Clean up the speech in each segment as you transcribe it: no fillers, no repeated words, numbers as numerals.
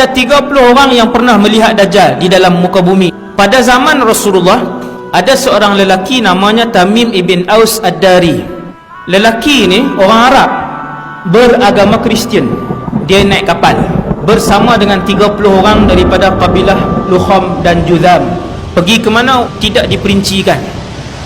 Ada 30 orang yang pernah melihat Dajjal di dalam muka bumi. Pada zaman Rasulullah, ada seorang lelaki namanya Tamim ibn Aus Ad-Dari. Lelaki ini orang Arab, beragama Kristian. Dia naik kapal bersama dengan 30 orang daripada kabilah Lukham dan Judham. Pergi ke mana tidak diperincikan.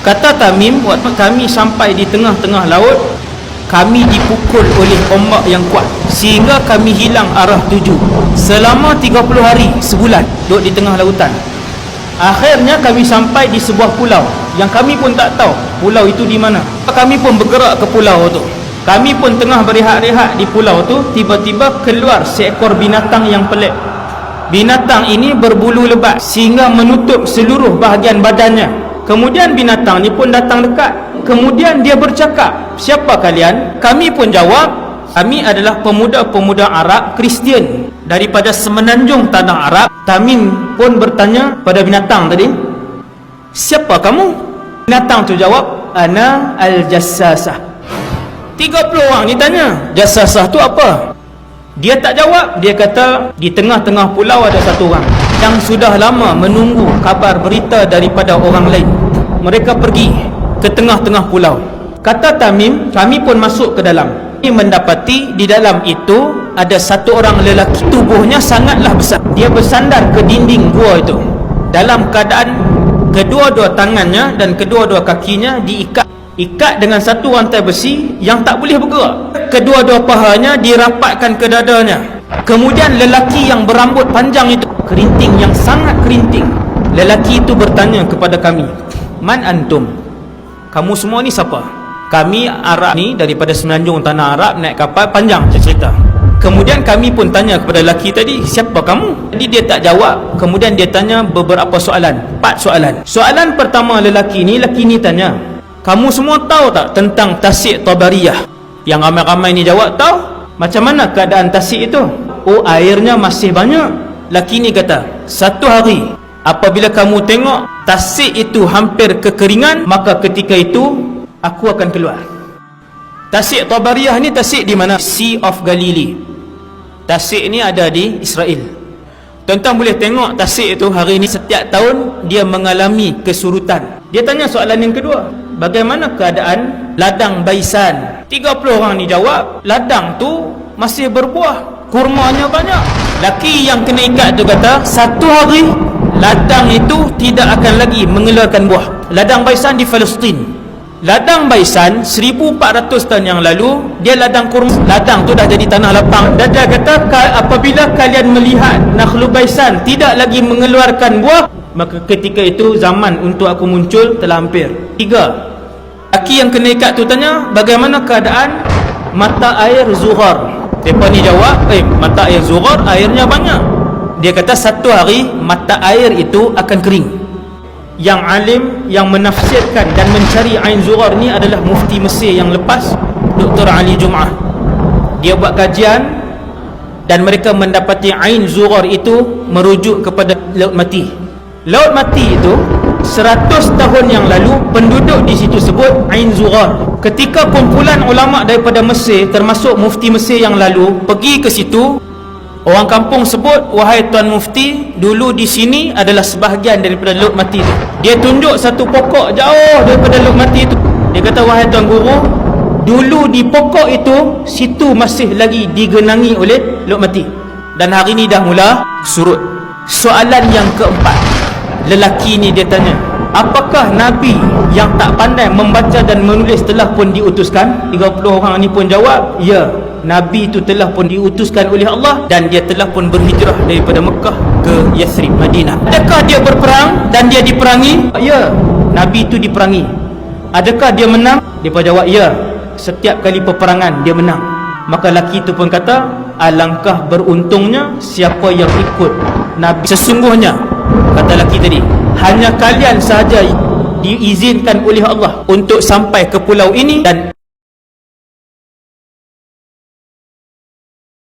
Kata Tamim, waktu kami sampai di tengah-tengah laut, kami dipukul oleh ombak yang kuat sehingga kami hilang arah tuju. Selama 30 hari, sebulan duduk di tengah lautan. Akhirnya kami sampai di sebuah pulau yang kami pun tak tahu pulau itu di mana. Kami pun bergerak ke pulau itu. Kami pun tengah berehat-rehat di pulau tu, tiba-tiba keluar seekor binatang yang pelik. Binatang ini berbulu lebat sehingga menutup seluruh bahagian badannya. Kemudian binatang ni pun datang dekat. Kemudian dia bercakap, "Siapa kalian?" Kami pun jawab, "Kami adalah pemuda-pemuda Arab Kristian daripada semenanjung tanah Arab." Tamim pun bertanya pada binatang tadi, "Siapa kamu?" Binatang tu jawab, "Ana al-Jassasah." 30 orang ni tanya, "Jassasah tu apa?" Dia tak jawab. Dia kata, di tengah-tengah pulau ada satu orang yang sudah lama menunggu kabar berita daripada orang lain. Mereka pergi ke tengah-tengah pulau. Kata Tamim, kami pun masuk ke dalam. Kami mendapati di dalam itu ada satu orang lelaki, tubuhnya sangatlah besar. Dia bersandar ke dinding gua itu dalam keadaan kedua-dua tangannya dan kedua-dua kakinya diikat dengan satu rantai besi yang tak boleh bergerak. Kedua-dua pahanya dirapatkan ke dadanya. Kemudian lelaki yang berambut panjang itu, kerinting yang sangat kerinting. Lelaki itu bertanya kepada kami, "Man antum?" Kamu semua ni siapa? Kami Arab ni daripada semenanjung tanah Arab, naik kapal, panjang cerita. Kemudian kami pun tanya kepada lelaki tadi, "Siapa kamu?" Jadi dia tak jawab. Kemudian dia tanya beberapa soalan, 4 soalan. Soalan pertama lelaki ni tanya, "Kamu semua tahu tak tentang Tasik Tabariyah?" Yang ramai-ramai ni jawab, "Tahu." "Macam mana keadaan Tasik itu?" "Oh, airnya masih banyak." Lelaki ni kata, "Satu hari apabila kamu tengok Tasik itu hampir kekeringan, maka ketika itu aku akan keluar." Tasik Tabariyah ni tasik di mana? Sea of Galilee. Tasik ni ada di Israel. Tuan-tuan boleh tengok tasik itu hari ini setiap tahun dia mengalami kesurutan. Dia tanya soalan yang kedua, "Bagaimana keadaan ladang Baisan?" 30 orang ni jawab, "Ladang tu masih berbuah, kurmanya banyak." Laki yang kena ikat tu kata, "Satu hari ladang itu tidak akan lagi mengeluarkan buah." Ladang Baisan di Palestin. Ladang Baisan 1400 tahun yang lalu dia ladang kurma. Ladang tu dah jadi tanah lapang. Dan dia kata, apabila kalian melihat Nakhlu Baisan tidak lagi mengeluarkan buah, maka ketika itu zaman untuk aku muncul telah hampir. 3. Laki yang kena ikat tu tanya, "Bagaimana keadaan mata air Zuhar?" Mereka ni jawab, "Mata air Zuhar airnya banyak." Dia kata, "Satu hari mata air itu akan kering." Yang alim yang menafsirkan dan mencari Ain Zuhar ni adalah mufti Mesir yang lepas, Dr. Ali Jum'ah. Dia buat kajian dan mereka mendapati Ain Zuhar itu merujuk kepada Laut Mati. Laut Mati itu 100 tahun yang lalu penduduk di situ sebut Ain Zuhar. Ketika kumpulan ulama daripada Mesir termasuk mufti Mesir yang lalu pergi ke situ, orang kampung sebut, "Wahai Tuan Mufti, dulu di sini adalah sebahagian daripada Laut Mati itu." Dia tunjuk satu pokok jauh daripada Laut Mati itu. Dia kata, "Wahai Tuan Guru, dulu di pokok itu, situ masih lagi digenangi oleh Laut Mati. Dan hari ini dah mula surut." Soalan yang keempat, lelaki ni dia tanya, "Apakah Nabi yang tak pandai membaca dan menulis telah pun diutuskan?" 30 orang ni pun jawab, "Ya, Nabi itu telah pun diutuskan oleh Allah dan dia telah pun berhijrah daripada Mekah ke Yathrib, Madinah." "Adakah dia berperang dan dia diperangi?" "Ya, Nabi itu diperangi." "Adakah dia menang?" Dia pun jawab, "Ya, setiap kali peperangan dia menang." Maka lelaki itu pun kata, "Alangkah beruntungnya siapa yang ikut Nabi. Sesungguhnya," kata lelaki tadi, "hanya kalian sahaja diizinkan oleh Allah untuk sampai ke pulau ini dan